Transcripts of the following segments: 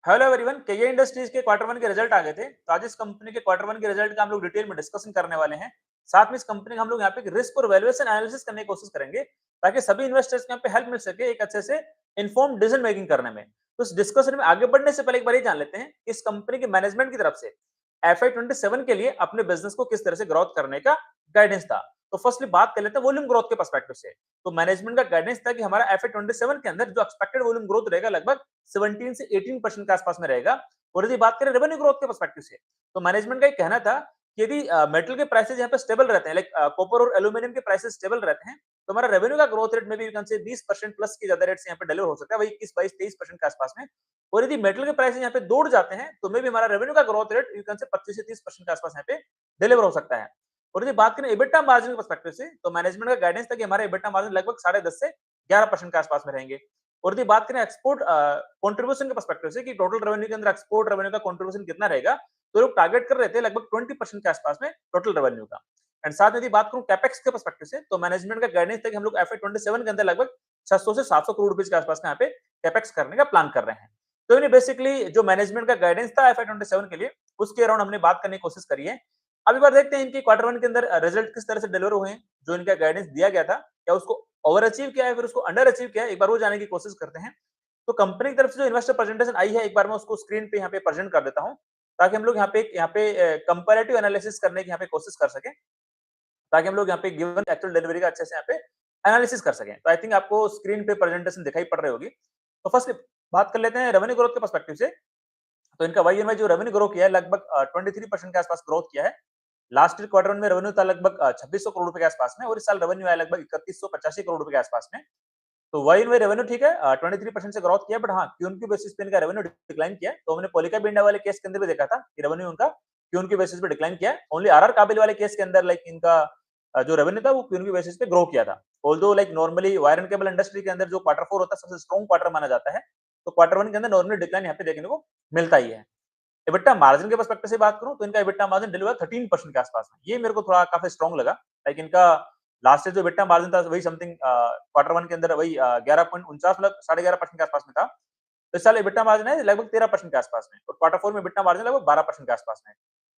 Hello everyone, केए industries के quarter one के रिजल्ट आ गए थे। तो आज इस कंपनी के क्वार्टर वन के रिजल्ट का हम लोग डिटेल में डिस्कशन करने वाले हैं। साथ में इस कंपनी का हम लोग यहाँ पे रिस्क और वैल्यूएशन एनालिसिस करने की कोशिश करेंगे, ताकि सभी इन्वेस्टर्स को यहाँ पे हेल्प मिल सके एक अच्छे से इन्फॉर्म डिसीजन मेकिंग करने में। तो इस डिस्कशन में आगे बढ़ने से पहले एक बार ये जान लेते हैं कि इस कंपनी के मैनेजमेंट की तरफ से FY 27 के लिए अपने बिजनेस को किस तरह से ग्रोथ करने का गाइडेंस था। तो फर्स्टली बात कर लेते हैं वॉल्यूम ग्रोथ के पर्सपेक्टिव से। तो मैनेजमेंट का गाइडेंस था कि हमारा FY 27 के अंदर जो एक्सपेक्टेड वॉल्यूम ग्रोथ रहेगा लगभग 17 से 18% के आसपास में रहेगा। और यदि बात करें रेवेन्यू ग्रोथ के पर्सपेक्टिव से, तो मैनेजमेंट का एक कहना था कि यदि मेटल के प्राइसेस यहाँ पे स्टेबल रहते हैं, लाइक कॉपर और एल्यूमिनियम के प्राइसेस स्टेबल रहते हैं, तो हमारा रेवेन्यू का ग्रोथ रेट में भी यू कैन से 20% प्लस की ज्यादा रेट से यहाँ पे डिलीवर हो सकता है, वही 21, 22, 23% के आसपास में। और यदि मेटल के प्राइस यहाँ पे दौड़ जाते हैं, तो में भी हमारा रेवेन्यू का growth rate you can say 25 से 30% के आसपास यहाँ पे डिलीवर हो सकता है। और यदि बात करें EBITDA मार्जिन के पर्सपेक्टिव से, तो मैनेजमेंट का गाइडेंस था कि हमारा EBITDA मार्जिन लगभग 10.5 से 11% के आसपास में रहेंगे। और यदि बात करें एक्सपोर्ट कंट्रीब्यूशन के पर्सपेक्टिव से कि टोटल रेवेन्यू के अंदर एक्सपोर्ट रेवेन्यू का कंट्रीब्यूशन कितना रहेगा, तो लोग टारगेट कर रहे थे लगभग 20% के आसपास में टोटल रेवेन्यू का। एंड साथ में यदि बात करूं कैपेक्स के पर्सपेक्टिव से, तो मैनेजमेंट का गाइडेंस था कि हम लोग FY 27 के अंदर लगभग 600 से 700 करोड़ रुपए के आसपास में यहाँ पे कैपेक्स करने का प्लान कर रहे हैं। तो इन्हें बेसिकली जो मैनेजमेंट का गाइडेंस था FY 27 के लिए, उसके अराउंड हमने बात करने की कोशिश करी है। अब एक बार देखते हैं इनके क्वार्टर वन के अंदर रिजल्ट किस तरह से डिलीवर हुए हैं। जो इनका गाइडेंस दिया गया था, क्या उसको ओवर अचीव किया है, फिर उसको अंडर अचीव किया है, एक बार वो जानने की कोशिश करते हैं। तो कंपनी की तरफ से जो इन्वेस्टर प्रेजेंटेशन आई है, एक बार मैं उसको स्क्रीन पे यहाँ पे प्रेजेंट कर देता हूँ, ताकि हम लोग यहाँ पे कंपैरेटिव एनालिसिस करने की यहाँ पे कोशिश कर सकें, ताकि हम लोग यहाँ पे गिवन एक्चुअल डिलीवरी का अच्छे से यहाँ पे एनालिसिस कर सकें। तो आई थिंक आपको स्क्रीन पे प्रेजेंटेशन दिखाई पड़ रही होगी। तो फर्स्ट बात कर लेते हैं रेवेन्यू ग्रोथ के पर्सपेक्टिव से। तो इनका वाई जो रेवेन्यू ग्रो किया है लगभग 23% के आसपास ग्रोथ किया है। लास्ट ईयर क्वार्टर में रेवेन्यू था लगभग 2600 करोड़ रुपए के आसपास में, और इस साल रेवेन्यू आया लगभग 3185 करोड़ रुपए के आसपास में। तो वाई रेवेन्यू ठीक है, 23% से ग्रोथ किया, बट हाँ क्यूएनक्यू बेसिस पे इनका रेवेन्यू डिक्लाइन किया। तो हमने पोलिका इंडिया वाले केस के अंदर भी देखा था कि रेवेन्यू उनका क्यूएनक्यू बेसिस पे डिक्लाइन किया। ओनली आरआर काबिल वाले केस के अंदर लाइक इनका जो रेवेन्यू था वो क्यूएनक्यू बेसिस पे ग्रो किया था। Although like normally wire and cable industry के अंदर जो क्वार्टर 4 होता है सबसे स्ट्रॉन्ग क्वार्टर माना जाता है, तो क्वार्टर 1 के अंदर नॉर्मली डिक्लाइन यहाँ पे देखने को मिलता ही है। EBITDA मार्जिन के पर्सपेक्टिव से बात करूं, तो इनका EBITDA मार्जिन डिलीवर 13% के आसपास में, ये मेरे को थोड़ा काफी स्ट्रॉन्ग लगा। लाइक इनका लास्ट ईयर जो EBITDA मार्जिन था वही समथिंग क्वार्टर 1 के अंदर वही 11.49 मतलब 11.5% के आसपास में था। तो इस साल EBITDA मार्जिन है लगभग 13% के आसपास में, और क्वार्टर 4 में EBITDA मार्जिन लगभग 12% के आसपास में।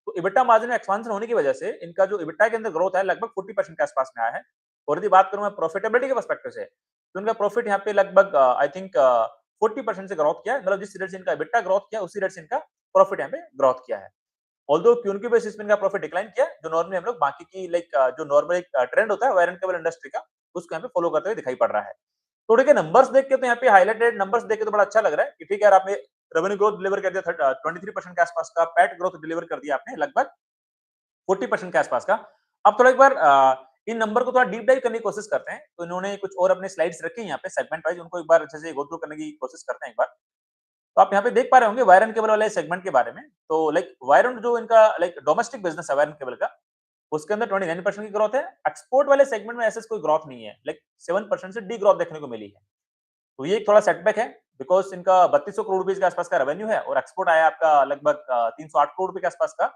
तो EBITDA मार्जिन में एक्सपांशन होने की वजह से इनका जो EBITDA के अंदर ग्रोथ है लगभग 40% के आसपास में आया है। और यदि बात करूं मैं प्रॉफिटेबिलिटी के पर्सपेक्टिव से, तो इनका प्रॉफिट यहाँ पे लगभग आई थिंक 40% से ग्रोथ किया है। मतलब जिस रेट से इनका EBITDA ग्रोथ किया उसी रेट से इनका प्रॉफिट यहाँ पे ग्रोथ किया है। ऑल्दो क्यूएनक्यू बेसिस पे इनका प्रॉफिट डिक्लाइन किया, जो नॉर्मली हम लोग बाकी की लाइक जो नॉर्मल एक ट्रेंड होता है वायर एंड केबल इंडस्ट्री का, उसको यहाँ पे फॉलो करते हुए दिखाई पड़ रहा है। तो देखिए नंबर्स देख के तो यहाँ पे हाइलाइटेड नंबर्स देख के तो बड़ा अच्छा लग रहा है कि ठीक है यार, आपने रेवेन्यू ग्रोथ डिलीवर कर दिया 23% के आसपास का, पैट ग्रोथ डिलीवर कर दिया आपने लगभग 40% के आसपास का। अब थोड़ा एक बार इन नंबर को थोड़ा डीप डाइव करने की कोशिश करते हैं। तो इन्होंने कुछ और अपने स्लाइड्स रखी हैं यहाँ पे सेगमेंट वाइज, उनको एक बार अच्छे से गो थ्रू करने की कोशिश करते हैं एक बार। तो आप यहाँ पे देख पा रहे होंगे वायर एंड केबल वाले सेगमेंट के बारे में। तो लाइक वायर एंड जो इनका लाइक डोमेस्टिक बिजनेस है वायर एंड केबल का, उसके अंदर 29% की ग्रोथ है। एक्सपोर्ट वाले सेगमेंट में ऐसा कोई ग्रोथ नहीं है, लाइक 7% से डी ग्रोथ देखने को मिली है। तो ये एक थोड़ा सेटबैक है, बिकॉज इनका 3200 करोड़ रुपए के आसपास का रेवेन्यू है, और एक्सपोर्ट आया आपका लगभग 308 करोड़ रुपए के आसपास का।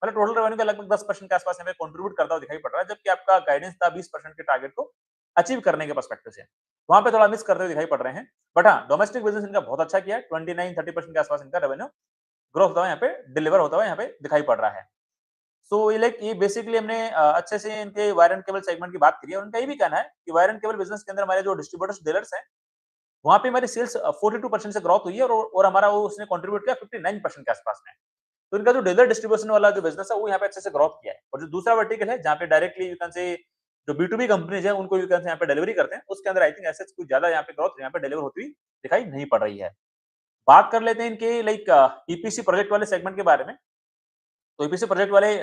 मतलब टोटल रेवेन्यू का लगभग 10% के आसपास हमें कंट्रीब्यूट करता हुआ दिखाई पड़ रहा है, जबकि आपका गाइडेंस था 20% के टारगेट को अचीव करने के पर्सपेक्टिव से, वहां पे थोड़ा मिस करते हुए दिखाई पड़ रहे हैं। बट हाँ डोमेस्टिक बिजनेस इनका बहुत अच्छा किया है, 29-30% के आसपास इनका रेवेन्यू ग्रोथ होता हुआ यहाँ पे डिलीवर होता हुआ यहाँ पे दिखाई पड़ रहा है। सो ये लाइक ये बेसिकली हमने अच्छे से इनके वायर एंड केबल सेगमेंट की बात करी है। और उनका ये भी कहना है कि वायर एंड केबल बिजनेस के अंदर हमारे जो डिस्ट्रीब्यूटर्स डीलर्स हैं, वहाँ पे हमारी सेल्स 42% से ग्रोथ हुई है, और हमारा वो उसने कंट्रीब्यूट किया 59% के आसपास में। तो इनका जो डीलर डिस्ट्रीब्यूशन वाला जो बिजनेस है वो यहाँ पे अच्छे से ग्रोथ किया है। और जो दूसरा वर्टिकल है जहाँ पे डायरेक्टली यू कैन से जो B2B कंपनीज है उनको यू कैन से यहाँ पे डिलीवरी करते हैं, उसके अंदर आई थिंक ऐसे कुछ ज्यादा यहाँ पे ग्रोथ यहाँ पे डिलीवर होती हुई दिखाई नहीं पड़ रही है। बात कर लेते हैं इनके लाइक ईपीसी प्रोजेक्ट वाले सेगमेंट के बारे में। तो ईपीसी प्रोजेक्ट वाले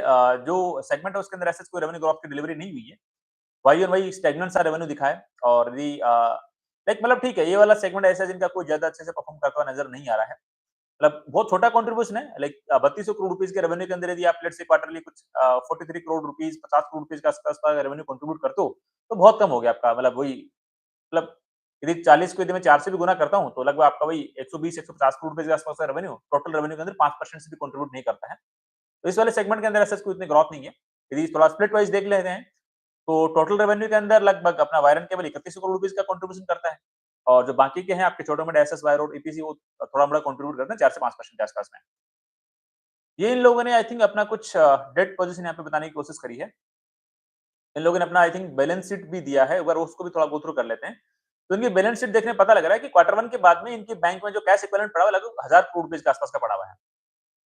जो सेगमेंट है उसके अंदर ऐसे कोई रेवेन्यू ग्रोथ की डिलीवरी नहीं हुई है। वाई ऑन वाई स्टैग्नेंट सा रेवेन्यू दिखा है। और यदि लाइक मतलब ठीक है, ये वाला सेगमेंट ऐसा है जिनका कोई ज्यादा अच्छे से परफॉर्म करता हुआ नजर नहीं आ रहा है। मतलब बहुत छोटा कंट्रीब्यूशन है, लाइक 3200 करोड़ रुपीस के रेवेन्यू के अंदर यदि आप लेट्स से क्वार्टरली कुछ 43 करोड़ रुपीस 50 करोड़ रुपीस के आसपास का रेवेन्यू कंट्रीब्यूट करते हो, तो बहुत कम हो गया आपका। मतलब वही मतलब यदि 40 को यदि मैं 4 से भी गुना करता हूँ, तो लगभग आपका वही 120 150 करोड़ रुपए के आसपास का रेवेन्यू टोटल रेवेन्यू के अंदर 5% से भी कंट्रीब्यूट नहीं करता है। तो इस वाले सेगमेंट के अंदर ऐसा कोई इतनी ग्रोथ नहीं है। यदि थोड़ा स्प्लिट वाइज देख लेते हैं, तो टोटल रेवेन्यू के अंदर लगभग अपना wire and cable 3100 crore rupees का कंट्रीब्यूशन करता है। और जो बाकी के हैं आपके छोटे-मोटे एसएस, वाई रोड, ईपीसी वो थोड़ा-मोड़ा कंट्रीब्यूट करते हैं 4 से 5% के आस-पास में। ये इन लोगों ने आई थिंक अपना कुछ डेट पोज़ीशन यहाँ पे बताने की कोशिश करी है। इन लोगों ने अपना आई थिंक बैलेंस शीट भी दिया है, एक बार उसको भी थोड़ा गो थ्रू कर लेते हैं। तो इनकी बैलेंस शीट देखने पता लग रहा है कि क्वार्टर 1 के बाद में इनके बैंक में जो कैश इक्विवेलेंट पड़ा हुआ है लगभग 1000 करोड़ रुपए के आस-पास का पड़ा हुआ है।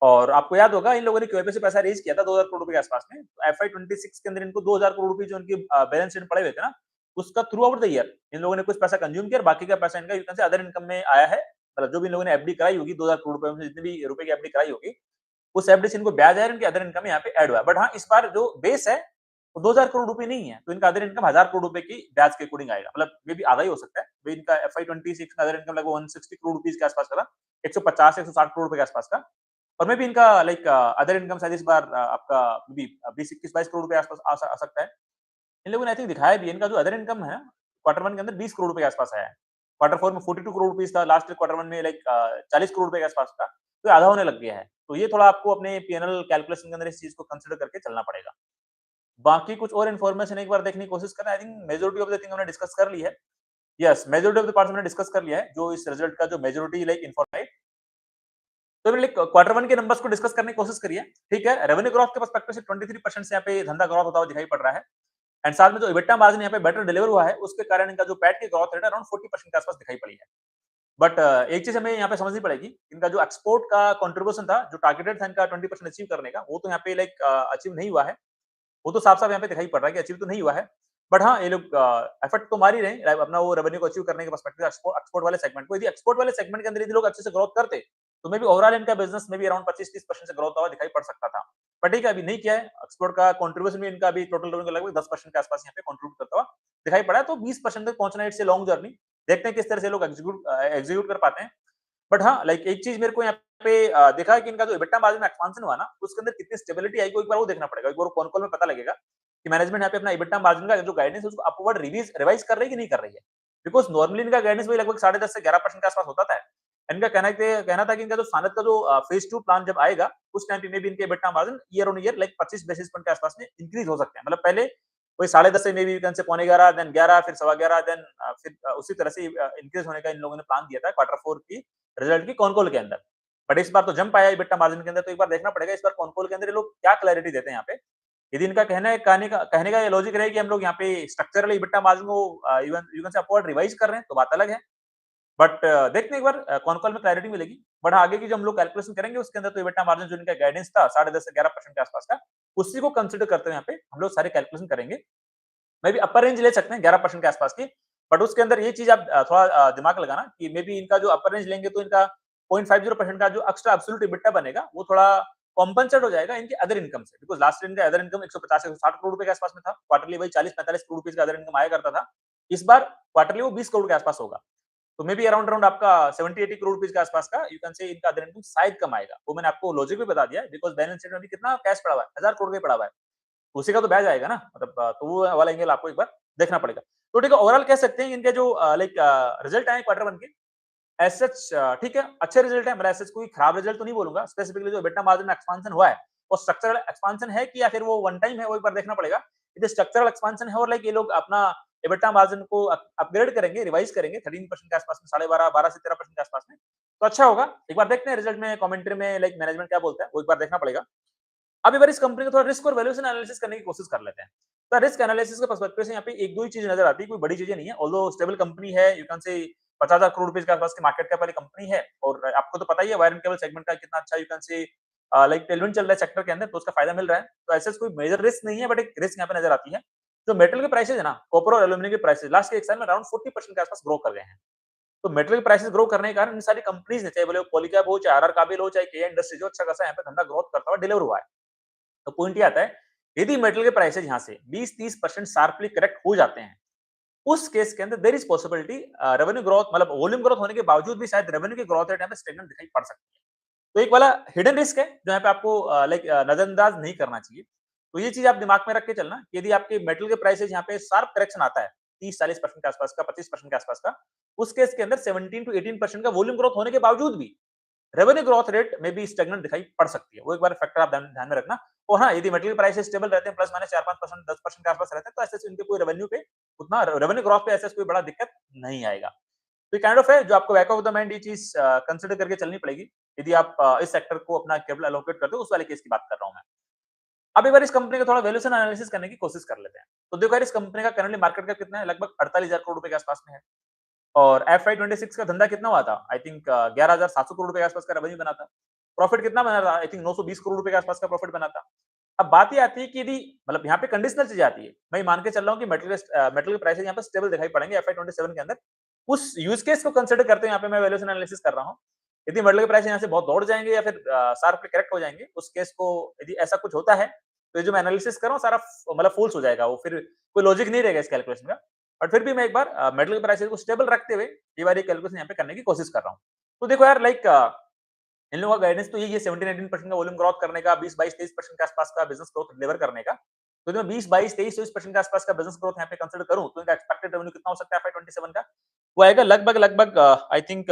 और आपको याद होगा इन लोगों ने क्यूआईपी से पैसा रेज़ किया था 2000 करोड़ रुपए के आस-पास में। एफआई 26 के अंदर इनको 2000 करोड़ रुपए जो इनकी बैलेंस शीट में पड़े हुए थे ना, उसका through out the year in लोगों ने कुछ पैसा कंज्यूम किया और बाकी का पैसा इनका you can say other income में आया है। मतलब जो भी इन लोगों ने एफडी कराई होगी 2000 करोड़ रुपए में जितने भी रुपए की एफडी कराई होगी, उस एफडी से इनको ब्याज आया, इनके अदर इनकम में यहाँ पे ऐड हुआ है। बट हाँ, इस बार जो बेस है वो 2000 करोड़ रुपए नहीं है, तो इनका अदर इनकम 1000 करोड़ रुपए की ब्याज के अकॉर्डिंग आएगा। मतलब मे बी आधा ही हो सकता है। वही इनका एफआई 26 का अदर इनकम लगभग 160 करोड़ रुपीस के आसपास का था, 150 160 करोड़ रुपए के आसपास का। और मे बी इनका लाइक अदर इनकम शायद इस बार आपका मे बी 20-21-22 करोड़ रुपए आसपास आ सकता है। इन लोगों ने आई थिंक दिखाया भी है, इनका जो अदर इनकम है क्वार्टर 1 के अंदर 20 करोड़ रुपए के आसपास आया है। क्वार्टर 4 में 42 करोड़ रुपीस था, लास्ट क्वार्टर 1 में लाइक 40 करोड़ रुपए के आसपास था। तो आधा होने लग गया है। तो ये थोड़ा आपको अपने पी&एल कैलकुलेशन के अंदर इस चीज़ को कंसीडर करके चलना पड़ेगा। बाकी कुछ और इन्फॉर्मेशन एक बार देखने की कोशिश करें। I think majority of the thing हमने डिस्कस कर ली है। Yes, majority of the parts हमने डिस्कस कर लिया है, जो इस रिजल्ट का जो मेजॉरिटी लाइक इन्फॉर्मेट। तो लाइक क्वार्टर 1 के नंबर्स को डिस्कस करने की कोशिश करिए। ठीक है, रेवेन्यू ग्रोथ के पर्सपेक्टिव से 23% से यहाँ पे धंधा ग्रोथ होता हुआ दिखाई पड़ रहा है। एंड साथ में जो इबिटा मार्जिन यहाँ पे बेटर डिलीवर हुआ है, उसके कारण इनका जो पैट की ग्रोथ रेट है अराउंड 40% के आसपास दिखाई पड़ी है। बट एक चीज हमें यहाँ पे समझनी पड़ेगी, इनका जो एक्सपोर्ट का कंट्रीब्यूशन था, जो टारगेटेड था इनका 20% अचीव करने का, वो तो यहाँ पे लाइक अचीव नहीं हुआ है। वो तो साफ-साफ यहाँ पे दिखाई पड़ रहा है कि अचीव तो नहीं हुआ है। बट हाँ, ये लोग एफर्ट तो मार ही रहे हैं अपना वो रेवेन्यू को अचीव करने के पर्सपेक्टिव एक्सपोर्ट वाले सेगमेंट को। यदि एक्सपोर्ट वाले सेगमेंट के अंदर यदि लोग अच्छे से ग्रोथ करते, तो मे बी ओवरऑल इनका बिजनेस में भी अराउंड 25-30% से ग्रोथ हुआ दिखाई पड़ सकता था। बट ठीक है, अभी नहीं किया है। एक्सपोर्ट का कंट्रीब्यूशन भी इनका अभी टोटल रेवेन्यू का लगभग 10% के आसपास यहाँ पे कंट्रीब्यूट करता हुआ दिखाई पड़ा है। तो 20% तक पहुंचना इट्स अ लॉन्ग जर्नी। देखते हैं किस तरह से लोग एग्जीक्यूट कर पाते हैं। बट हाँ, लाइक एक चीज मेरे को यहाँ पे देखा है कि इनका जो इबिटा मार्जिन में एक्सपांशन हुआ ना, उसके अंदर कितनी स्टेबिलिटी आएगी, एक बार वो देखना पड़ेगा। एक बार कॉन कॉल में पता लगेगा कि मैनेजमेंट यहाँ पे अपना इबिटा मार्जिन का जो गाइडेंस है उसको अपवर्ड रिवाइज कर रही है कि नहीं कर रही है। बिकॉज नॉर्मली इनका गाइडेंस वही लगभग 10.5 से 11% के आसपास होता था। इनका कहना था कि इनका जो सानत का जो फेज 2 प्लान जब आएगा, उस टाइम पे मे बी इनके EBITDA margin year on year like 25 basis point के आसपास में इंक्रीज हो सकते हैं। मतलब पहले वही 10.5 से मे बी से पौने 11, देन 11, फिर सवा 11, देन फिर उसी तरह से इंक्रीज होने का इन लोगों ने प्लान दिया था क्वार्टर 4 की रिजल्ट की कॉन कॉल के अंदर। बट इस बार तो जंप आया इबिटा मार्जिन के अंदर, तो एक बार देखना पड़ेगा इस बार कॉन कॉल के अंदर ये लोग क्या क्लैरिटी देते हैं यहाँ पे। यदि इनका कहने का ये लॉजिक रहे कि हम लोग यहाँ पे स्ट्रक्चरली इबिटा मार्जिन को even you can say upward revise कर रहे हैं, तो बात अलग है। बट देखते हैं एक बार कॉन कॉल में क्लैरिटी मिलेगी। बट आगे की जो हम लोग कैलकुलेशन करेंगे उसके अंदर तो इबिटा मार्जिन जो इनका गाइडेंस था 10.5 से 11% के आसपास का, उसी को कंसीडर करते हुए यहाँ पे हम लोग सारे कैलकुलेशन करेंगे। मे बी अपर रेंज ले सकते हैं 11% के आसपास की। बट उसके अंदर ये चीज आप थोड़ा दिमाग लगाना कि मे बी इनका जो अपर रेंज लेंगे तो इनका 0.50% का जो एक्स्ट्रा एब्सोल्यूट इबिटा बनेगा, वो थोड़ा कॉम्पेंसेट हो जाएगा इनके अदर इनकम से। बिकॉज़ लास्ट ईयर इनका अदर इनकम 150 160 करोड़ रुपए के आसपास में था। क्वार्टरली वही 40-45 करोड़ रुपए का अदर इनकम आया करता था। इस बार क्वार्टरली वो 20 करोड़ के आसपास होगा। तो मे बी अराउंड अराउंड आपका 70-80 करोड़ रुपीस के आसपास का यू कैन से इनका अदर इनकम शायद कम आएगा। वो मैंने आपको लॉजिक भी बता दिया है, बिकॉज़ बैलेंस शीट में अभी कितना कैश पड़ा हुआ है, 1000 करोड़ रुपए पड़ा हुआ है। उसी का तो ब्याज आएगा ना, मतलब तो वो वाला एंगल आपको एक बार देखना पड़ेगा। तो ठीक है, ओवरऑल कह सकते हैं इनके जो लाइक रिजल्ट आए क्वार्टर 1 के एज़ सच ठीक है, अच्छे रिजल्ट है। मतलब एज़ सच कोई खराब रिजल्ट तो नहीं बोलूँगा। स्पेसिफिकली जो इबिटा मार्जिन में एक्सपांशन हुआ है, वो स्ट्रक्चरल एक्सपांशन है कि या फिर वो वन टाइम है, वो एक बार देखना पड़ेगा। यदि स्ट्रक्चरल एक्सपांशन है और लाइक ये लोग अपना इबिटा मार्जिन को अपग्रेड करेंगे, रिवाइज करेंगे 13% के आसपास में, 12.5 12 से 13% के आसपास में, तो अच्छा होगा। एक बार देखते हैं रिजल्ट में, कमेंट्री में लाइक मैनेजमेंट क्या बोलता है, वो एक बार देखना पड़ेगा। अब एक बार इस कंपनी को थोड़ा रिस्क और वैल्यूएशन एनालिसिस करने की कोशिश कर लेते हैं। तो रिस्क एनालिसिस के पर्सपेक्टिव से यहाँ पे 1-2 ही चीज़ नज़र आती है, कोई बड़ी चीज़ें नहीं है। ऑल्दो स्टेबल कंपनी है, यू कैन से 50,000 करोड़ रुपए के आसपास की मार्केट कैप वाली कंपनी है और आपको तो पता ही है वायर एंड केबल सेगमेंट का कितना अच्छा you can say like Tailwind चल रहा है सेक्टर के अंदर, तो उसका फायदा मिल रहा है। तो ऐसा कोई मेजर रिस्क नहीं है, बट एक रिस्क यहाँ पे नज़र आती है। जो मेटल के प्राइसेज़ है ना, कॉपर और एल्यूमीनियम के प्राइसेज़ लास्ट के 1 साल में अराउंड 40% के आसपास ग्रो कर गए हैं। तो मेटल के प्राइसेज़ ग्रो करने के कारण इन सारी कंपनीज़ ने, चाहे बोले वो पॉलीकैब हो, चाहे आरआर काबिल हो, चाहे केए इंडस्ट्रीज हो, अच्छा खासा यहाँ पे धंधा ग्रोथ करता हुआ डिलीवर हुआ है। तो पॉइंट ये आता है, यदि मेटल के प्राइसेज यहाँ से 20-30% शार्पली करेक्ट हो जाते हैं, उस केस के अंदर there is possibility revenue growth, मतलब वॉल्यूम ग्रोथ होने के बावजूद भी शायद रेवेन्यू की ग्रोथ रेट यहाँ पे स्टेगनेंट दिखाई पड़ सकती है। तो एक वाला हिडन रिस्क है जो यहाँ पे आपको लाइक नजरअंदाज नहीं करना चाहिए। तो ये चीज आप दिमाग में रख के चलना, यदि आपके मेटल के प्राइसेज यहाँ पे शार्प करेक्शन आता है 30-40% के आसपास का, 25% के आसपास का, उस केस के अंदर 17-18% का वॉल्यूम ग्रोथ होने के बावजूद भी रेवेन्यू ग्रोथ रेट में भी स्टेगनेंट दिखाई पड़ सकती है। वो एक बार फैक्टर आप ध्यान में रखना। और हाँ, यदि मटेरियल प्राइसेस स्टेबल रहते हैं, प्लस माइनस 4-5%, 10% के आसपास रहते हैं, तो ऐसे इनके कोई रेवेन्यू पे उतना रेवेन्यू ग्रोथ पे ऐसा कोई बड़ा दिक्कत नहीं आएगा। तो काइंड ऑफ है जो आपको बैक ऑफ द माइंड ये चीज कंसिडर करके चलनी पड़ेगी यदि आप इस सेक्टर को अपना कैपिटल एलोकेट करते हो, उस वाले केस की बात कर रहा हूं मैं। अब एक बार इस कंपनी का थोड़ा वैल्यूएशन एनालिसिस करने की कोशिश कर लेते हैं। तो देखो यार, इस कंपनी का करंटली मार्केट कैप कितना है, लगभग 48,000 करोड़ रुपए के आसपास में है। और FY26 का धंधा कितना हुआ था, आई थिंक 11,700 करोड़ रुपए के आसपास का रेवेन्यू बना था। प्रॉफिट कितना बना था, आई थिंक 920 करोड़ रुपए के आसपास का प्रॉफिट बना था। अब बात ये आती है कि यदि मतलब यहाँ पे कंडीशनल चीजें आती है, मैं मान के चल रहा हूँ कि मेटल के प्राइसेस यहाँ पे स्टेबल दिखाई पड़ेंगे FY27 के अंदर। उस यूज केस को कंसिडर करते हुए यहाँ पे मैं वैल्यूएशन एनालिसिस कर रहा हूँ। यदि मेटल के प्राइस यहाँ से बहुत दौड़ जाएंगे या फिर शार्पली करेक्ट हो जाएंगे, उस केस को यदि ऐसा कुछ होता है, तो ये जो मैं एनालिसिस कर रहा हूँ सारा मतलब फॉल्स हो जाएगा, वो फिर कोई लॉजिक नहीं रहेगा इस कैलकुलेशन का। बट फिर भी मैं एक बार मेटल के प्राइसेस को स्टेबल रखते हुए ये वाली कैलकुलेशन यहाँ पे करने की कोशिश कर रहा हूँ। तो देखो यार, लाइक इन लोगों का गाइडेंस तो यही है 17-18% का वॉल्यूम ग्रोथ करने का, 20-22-23% के आसपास का बिजनेस ग्रोथ डिलीवर करने का। तो यदि मैं 20-22-23-24% के आसपास का बिजनेस ग्रोथ यहाँ पे कंसिडर करूँ, तो इनका एक्सपेक्टेड रेवेन्यू कितना हो सकता है FY27 का? वो आएगा लगभग आई थिंक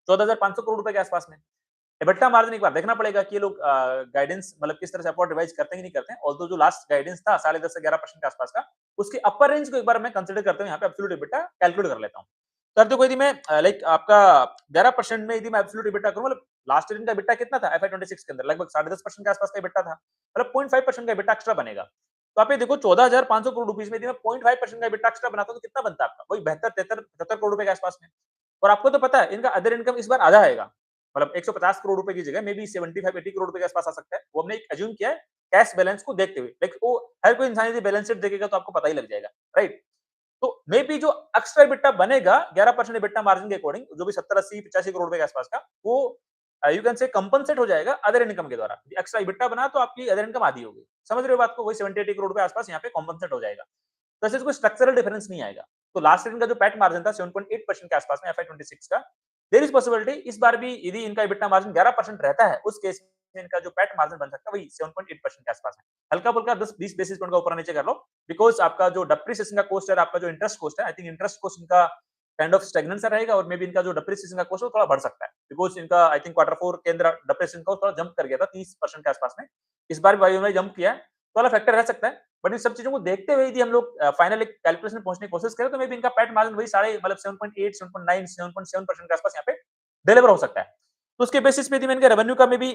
14,500 करोड़ रुपए के आसपास में। एबिटा मार्जिन एक बार देखना पड़ेगा कि ये लोग गाइडेंस मतलब किस तरह से अपवर्ड रिवाइज करते हैं कि नहीं करते हैं। ऑल्दो जो लास्ट गाइडेंस था 10.5 से 11% के आसपास का, उसके अपर रेंज को एक बार मैं कंसीडर करते हुए यहाँ पे एब्सोल्यूट एबिटा कैलकुलेट कर लेता हूँ। तो अब देखो, यदि मैं लाइक आपका 11% में यदि मैं एब्सोल्यूट एबिटा करूँ, मतलब लास्ट ईयर इनका एबिटा कितना था FY26 के अंदर, लगभग 10.5% के आसपास का एबिटा था, मतलब 0.5% का एबिटा एक्स्ट्रा बनेगा। तो आप ये देखो 14,500 करोड़ रुपीज में यदि मैं 0.5% का एबिटा एक्स्ट्रा बनाता हूँ, तो कितना बनता है आपका, वही 72-73 करोड़ रुपए के आसपास में। और आपको तो पता है इनका अदर इनकम इस बार आधा आएगा, मतलब 150 करोड़ रुपए की जगह मे बी 75-80 करोड़ रुपए के आसपास आ सकता है। वो हमने एक अज्यूम किया है कैश बैलेंस को देखते हुए। लाइक वो हर कोई इंसान यदि बैलेंस शीट देखेगा तो आपको पता ही लग जाएगा, राइट? तो मे बी जो एक्स्ट्रा EBITDA बनेगा 11% EBITDA मार्जिन के अकॉर्डिंग, जो भी 70-80-85 करोड़ रुपए के आसपास का, वो यू कैन से कंपनसेट हो जाएगा अदर इनकम के द्वारा। एक्स्ट्रा EBITDA बना तो आपकी अदर इनकम आधी होगी। समझ रहे हो बात को? वही 70-80 करोड़ रुपए आसपास यहाँ पे कंपनसेट हो जाएगा। तो ऐसे कोई स्ट्रक्चरल डिफरेंस नहीं आएगा। तो लास्ट ईयर इनका जो पैट मार्जिन था 7.8% के आसपास में FY26 का, देयर इज पॉसिबिलिटी इस बार भी यदि इनका EBITDA मार्जिन 11% रहता है, उस केस में इनका जो पैट मार्जिन बन सकता है वही 7.8% के आसपास है। हल्का-फुल्का 10-20 बेसिस पॉइंट का ऊपर नीचे कर लो, बिकॉज़ आपका जो डेप्रिसिएशन का कॉस्ट है, आपका जो इंटरेस्ट कॉस्ट है, आई थिंक इंटरेस्ट कॉस्ट इनका काइंड ऑफ स्टैग्नेंट सा रहेगा और मे बी इनका जो डेप्रिसिएशन का कॉस्ट है वो थोड़ा बढ़ सकता है। बिकॉज़ इनका आई थिंक क्वार्टर 4 के अंदर डेप्रिसिएशन का थोड़ा जंप कर गया था 30% के आसपास में। इस बार भी वायु में जंप किया है, तो वाला फैक्टर रह सकता है। बट इन सब चीजों को देखते हुए यदि हम लोग फाइनल एक कैलकुलेशन पहुंचने की कोशिश करें, तो मे बी इनका पैट मार्जिन वही साढ़े मतलब 7.8, 7.9, 7.7% के आसपास यहाँ पे डिलीवर हो सकता है। तो उसके बेसिस पे यदि मैं इनका रेवेन्यू का मे बी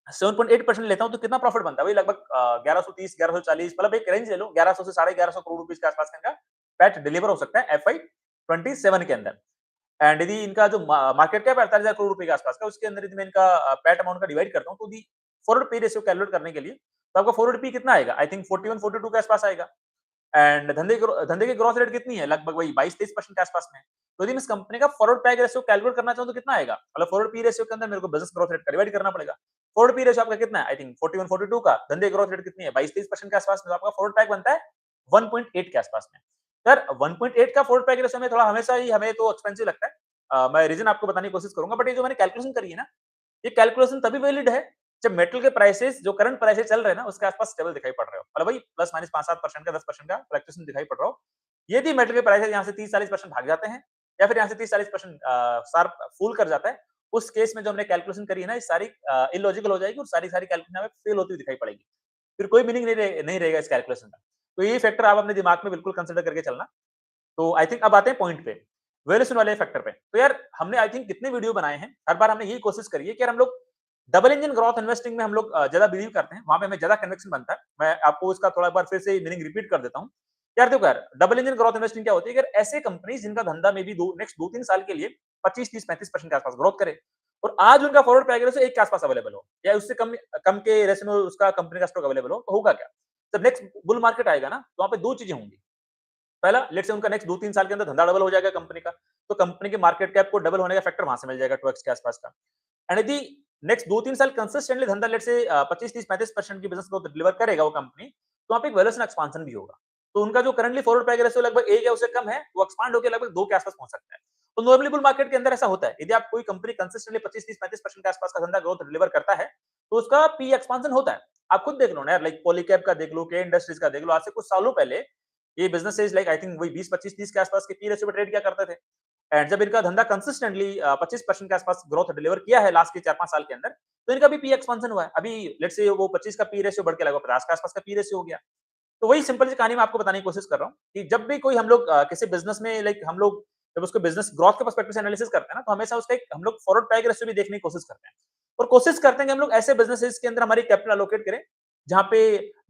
7.8% लेता हूँ, तो कितना प्रॉफिट बनता है? वही लगभग 1130, 1140, मतलब एक रेंज ले लो, 1100 से 1150 करोड़ रुपीस के आसपास का इनका पैट डिलीवर हो सकता है FY27 के अंदर। एंड यदि इनका जो मार्केट कैप है 48,000 करोड़ रुपए के आसपास का, उसके अंदर यदि मैं इनका पैट अमाउंट का डिवाइड करता हूँ, तो दी फॉरवर्ड पी रेशियो कैलकुलेट करने के लिए, तो आपका फॉरवर्ड पी कितना आएगा? आई थिंक 41-42 के आसपास आएगा। एंड धंधे की ग्रोथ रेट कितनी है? लगभग वही 22-23% के आसपास में। तो यदि मैं इस कंपनी का फॉरवर्ड पी रेशियो कैलकुलेट करना चाहूँ, तो कितना आएगा? मतलब फॉरवर्ड पी रेशियो के अंदर मेरे को बिजनेस ग्रोथ रेट का डिवाइड करना पड़ेगा। फॉरवर्ड पी रेशियो आपका कितना है? आई थिंक 41-42 का। धंधे ग्रोथ रेट कितनी है? 22-23% के आसपास में। तो आपका फॉरवर्ड पैक बनता है 1.8 के आसपास में। सर 1.8 का फॉरवर्ड पैक रेशियो में थोड़ा हमेशा ही हमें तो एक्सपेंसिव लगता है। मैं रीजन आपको बताने की कोशिश करूंगा, बट ये जो मैंने कैलकुलेशन करी है ना, ये कैलकुलेशन तभी वैलिड है जब मेटल के प्राइसेस जो करंट प्राइसेस चल रहे हैं ना, उसके आसपास स्टेबल दिखाई पड़ रहे हो, मतलब वही प्लस माइनस 5-7% का 10% का फ्लक्चुएशन दिखाई पड़ रहा हो। यदि मेटल के प्राइसेस यहाँ से 30-40% भाग जाते हैं या फिर यहाँ से 30-40% शार्प फूल कर जाता है, उस केस में जो हमने कैलकुलेशन करी है ना, ये सारी इलॉजिकल हो जाएगी और सारी सारी कैलकुलेशन हमें फेल होती हुई दिखाई पड़ेगी। फिर कोई मीनिंग नहीं रहेगा इस कैलकुलेशन का। तो ये फैक्टर आप अपने दिमाग में बिल्कुल कंसिडर करके चलना। तो आई थिंक अब आते हैं पॉइंट पे, वैल्यूएशन वाले फैक्टर पे। तो यार हमने आई थिंक कितने वीडियो बनाए हैं, हर बार हमने यही कोशिश करी है कि यार हम लोग डबल इंजन ग्रोथ इन्वेस्टिंग में हम लोग ज्यादा बिलीव करते हैं, वहां पे हमें ज्यादा कन्विक्शन बनता है। मैं आपको इसका थोड़ा बार फिर से मीनिंग रिपीट कर देता हूँ। यार देखो यार, डबल इंजन ग्रोथ इन्वेस्टिंग क्या होती है? अगर ऐसे कंपनी जिनका धंधा में भी नेक्स्ट 2-3 साल के लिए 25-30-35% के आसपास ग्रोथ करे और आज उनका फॉरवर्ड पैकेज एक के आसपास अवेलेबल हो या उससे कम कम के रेशो में उसका कंपनी का स्टॉक अवेलेबल हो, तो होगा क्या? जब नेक्स्ट बुल मार्केट आएगा ना, तो वहां पे दो चीजें होंगी। पहला, लेट्स से उनका नेक्स्ट 2-3 साल के अंदर धंधा डबल हो जाएगा कंपनी का, तो कंपनी के मार्केट कैप को डबल होने का फैक्टर वहां से मिल जाएगा 2x के आसपास का। एंड यदि नेक्स्ट 2-3 साल कंसिस्टेंटली धंधा लेट्स से 25-30-35% की बिजनेस ग्रोथ डिलीवर करेगा वो कंपनी, तो वहां पे एक वैल्यूएशन एक्सपांशन भी होगा। तो उनका जो करंटली फॉरवर्ड पैक रेशियो लगभग 1 या उससे कम है, वो एक्सपांड होकर लगभग 2 के आसपास पहुंच सकता है। तो नॉर्मली बुल मार्केट के अंदर ऐसा होता है, यदि आप कोई कंपनी कंसिस्टेंटली 25-30-35% के आसपास का धंधा ग्रोथ डिलीवर करता है, तो उसका पी एक्सपांशन होता है। आप खुद देख लो ना यार, लाइक पॉलीकैब का देख लो, के इंडस्ट्रीज का देख लो, आज से कुछ सालों पहले ये बिजनेसेस लाइक आई थिंक वही 20-25-30 के आसपास के पी रेशियो पे ट्रेड किया करते थे। एंड जब इनका धंधा कंसिस्टेंटली 25% के आसपास ग्रोथ डिलीवर किया है लास्ट के 4-5 साल के अंदर, तो इनका भी पी एक्सपांशन हुआ है। अभी लेट्स से वो 25 का पी रेशियो बढ़ के लगभग 50 के आसपास का पी रेशियो हो गया। तो वही सिंपल सी कहानी मैं आपको बताने की कोशिश कर रहा हूँ कि जब भी कोई हम लोग किसी बिजनेस में लाइक हम लोग जब उसको बिजनेस ग्रोथ के पर्सपेक्टिव से एनालिसिस करते हैं ना, तो हमेशा उसका एक हम लोग फॉरवर्ड पैग रेशियो भी देखने की कोशिश करते हैं और कोशिश करते हैं कि हम लोग ऐसे बिजनेसेस के अंदर हमारी कैपिटल एलोकेट करें जहां पे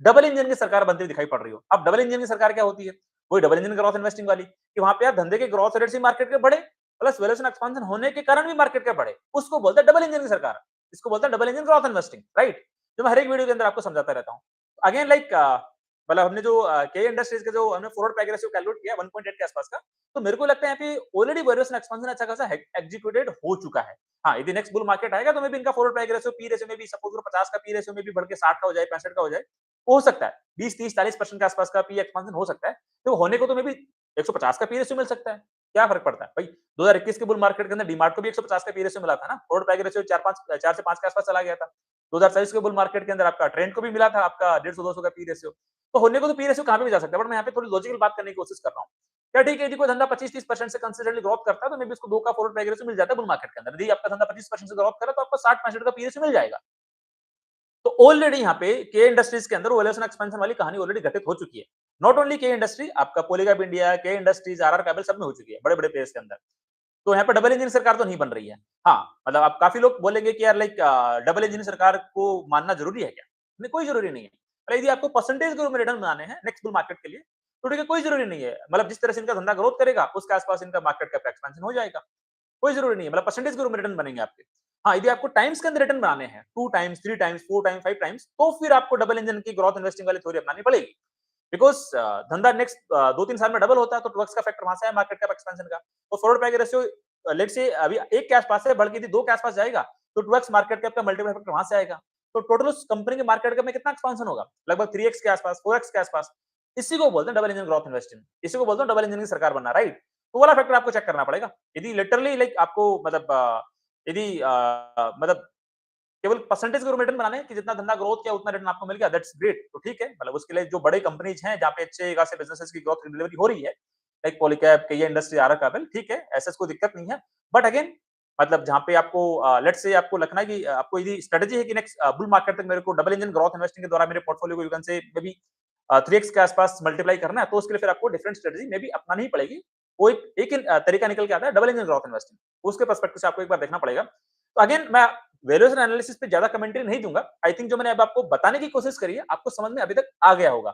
डबल इंजन की सरकार बनती हुई दिखाई पड़ रही हो। अब डबल इंजन की सरकार क्या होती है? वही डबल इंजन ग्रोथ इन्वेस्टिंग वाली, कि वहां पे यार धंधे के ग्रोथ रेट से मार्केट के बढ़े प्लस वैल्यूएशन एक्सपेंशन होने के कारण भी मार्केट के बढ़े, उसको बोलते हैं डबल इंजन की सरकार। इसको बोलते हैं double engine growth investing, right? जो मैं हर एक वीडियो के अंदर आपको समझाता रहता हूँ। अगेन लाइक मतलब हमने जो के इंडस्ट्रीज के जो हमने फॉरवर्ड पैग रेशियो कैलकुलेट किया 1.8 के आसपास का, तो मेरे को लगता है यहाँ पे ऑलरेडी वैल्यूएशन एक्सपेंशन अच्छा खासा एग्जीक्यूटेड हो चुका है। हाँ, यदि नेक्स्ट बुल मार्केट आएगा तो मे बी इनका forward peg ratio P ratio में भी सपोज 50 का पी रेशियो में भी बढ़ के 60 का हो जाए, 65 का हो जाए, हो सकता है 20 30 40% के आसपास का पी एक्सपेंशन हो सकता है। तो होने को तो मे बी 150 का पी रेशियो मिल सकता है, क्या फर्क पड़ता है भाई? 2021 के बुल मार्केट के अंदर डीमार्ट को भी 150 का पी रेशियो मिला था ना, फॉरवर्ड पैग रेशियो 4 से 5 के आसपास चला गया था। 2024 के बुल मार्केट के अंदर आपका ट्रेंड को भी मिला था आपका 150 200 का पी रेशियो। तो होने को तो पी रेशियो कहां पे भी जा सकता है, बट मैं यहाँ पे थोड़ी लॉजिकल बात करने की कोशिश कर रहा हूँ। क्या ठीक है, यदि कोई धंधा 25-30% से कंसिस्टेंटली ग्रोथ करता है तो मे बी उसको 2 का फॉरवर्ड पैग रेशियो मिल जाता है बुल मार्केट के अंदर। यदि आपका धंधा 25% से ग्रोथ कर रहा है तो आपको 60-65 का पी रेशियो मिल जाएगा। तो ऑलरेडी यहाँ पे के इंडस्ट्रीज के अंदर वैल्यूएशन एक्सपेंशन वाली कहानी ऑलरेडी घटित हो चुकी है। नॉट ओनली के इंडस्ट्री, आपका पॉलीकैब इंडिया, के इंडस्ट्रीज, आरआर कैबल सब में हो चुकी है, बड़े-बड़े प्लेयर्स के अंदर। तो यहाँ पे डबल इंजन सरकार तो नहीं बन रही है। हाँ, मतलब आप काफ़ी लोग बोलेंगे कि यार लाइक डबल इंजन सरकार को मानना ज़रूरी है क्या? नहीं, कोई ज़रूरी नहीं है। मतलब यदि आपको परसेंटेज के रूप में रिटर्न बनाने हैं नेक्स्ट बुल मार्केट के लिए, तो ठीक है, कोई ज़रूरी नहीं है। मतलब जिस तरह से इनका धंधा ग्रोथ करेगा, उसके आस-पास इनका मार्केट कैप एक्सपेंशन हो जाएगा। कोई ज़रूरी नहीं है, मतलब परसेंटेज के रूप में रिटर्न बनेंगे आपके। हाँ, यदि आपको टाइम्स के अंदर रिटर्न बनाने हैं, 2 टाइम्स, 3 टाइम्स, 4 टाइम्स, 5 टाइम्स, तो फिर आपको डबल इंजन की ग्रोथ इन्वेस्टिंग वाली थ्योरी अपनानी पड़ेगी। बिकॉज़ धंधा नेक्स्ट 2-3 साल में डबल होता है, तो 2x का फैक्टर वहाँ से है मार्केट कैप एक्सपेंशन का। और forward peg ratio let's say अभी 1 के आस-पास है, बढ़ के यदि 2 के आस-पास जाएगा, तो 2x मार्केट कैप का मल्टीपल फैक्टर वहाँ से आएगा। तो टोटल उस कंपनी के मार्केट कैप में कितना एक्सपेंशन होगा? लगभग 3x के आस-पास, 4x के आस-पास। इसी को बोलते हैं डबल इंजन ग्रोथ इन्वेस्टिंग। इसी को बोलते हैं डबल इंजन की सरकार बनना, राइट? तो वाला फैक्टर आपको चेक करना पड़ेगा। यदि लिटरली लाइक आपको मतलब यदि मतलब केवल परसेंटेज के रूप में रिटर्न बनाने हैं कि जितना धंधा ग्रोथ किया उतना रिटर्न आपको मिल गया, दैट्स ग्रेट। तो ठीक है, मतलब उसके लिए जो बड़े कंपनीज हैं जहाँ पे अच्छे खासे बिजनेसेस की ग्रोथ डिलीवरी हो रही है, लाइक पॉलीकैब, केए इंडस्ट्री, आरआर कैबल, ठीक है, ऐसा कोई दिक्कत नहीं है। बट अगेन मतलब जहाँ पे आपको लेट्स से आपको लगना है कि आपको यदि स्ट्रेटजी है कि नेक्स्ट बुल मार्केट तक मेरे को डबल इंजन ग्रोथ इन्वेस्टिंग के द्वारा मेरे पोर्टफोलियो को you can say may be 3x के आसपास मल्टीप्लाई करना है, तो उसके लिए फिर आपको डिफरेंट स्ट्रेटजी मे बी अपनानी ही पड़ेगी। वो एक तरीका निकल के आता है डबल इंजन ग्रोथ इन्वेस्टिंग, उसके पर्सपेक्टिव से आपको एक बार देखना पड़ेगा। तो अगेन मैं वैल्यूएशन एनालिसिस पे ज्यादा कमेंट्री नहीं दूंगा। आई थिंक जो मैंने अब आपको बताने की कोशिश करी है, आपको समझ में अभी तक आ गया होगा।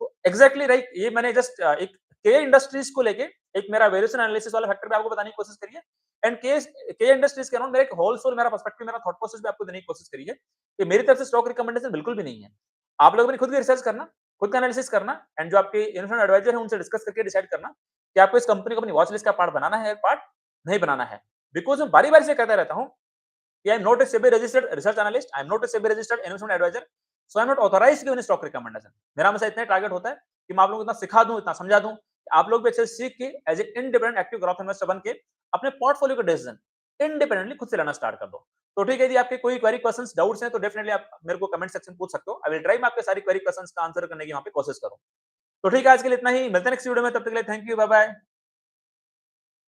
तो एग्जैक्टली राइट, ये मैंने जस्ट एक के इंडस्ट्रीज को लेके एक मेरा वैल्यूएशन एनालिसिस वाला फैक्टर भी आपको बताने की कोशिश करी है। एंड के इंडस्ट्रीज के अराउंड मेरा एक होल सोल मेरा पर्सपेक्टिव, मेरा थॉट प्रोसेस भी आपको देने की कोशिश करी है कि मेरी तरफ से स्टॉक रिकमेंडेशन बिल्कुल भी नहीं है। आप लोगों ने खुद की रिसर्च करना, खुद का एनालिसिस करना एंड जो आपके इन्वेस्टमेंट एडवाइजर है उनसे डिस्कस करके डिसाइड करना कि आपको इस कंपनी को अपनी वॉच लिस्ट का पार्ट बनाना है या पार्ट नहीं बनाना है। बिकॉज मैं बारी बारी से कहता रहता हूँ कि I am not a SEBI registered research analyst, I am not a SEBI registered investment advisor, so I am not authorised to give stock recommendation. मेरा हमेशा इतना टारगेट होता है कि मैं आप लोगों को इतना सिखा दूं, इतना समझा दूं, आप लोग भी अच्छे से सीख के as a independent active growth investor बन के अपने पोर्टफोलियो का डिसीजन इंडिपेंडेंटली खुद से लेना स्टार्ट कर दो। तो ठीक है, यदि आपके कोई क्वेरी क्वेश्चंस डाउट्स हैं तो डेफिनेटली आप मेरे को कमेंट सेक्शन पूछ सकते हो। आई विल ट्राई मैं आपके सारी क्वेरी क्वेश्चंस का आंसर करने की वहां पे कोशिश करूं। तो ठीक है, आज के लिए इतना ही, मिलते हैं नेक्स्ट वीडियो में, तब तक के लिए थैंक यू, बाय बाय।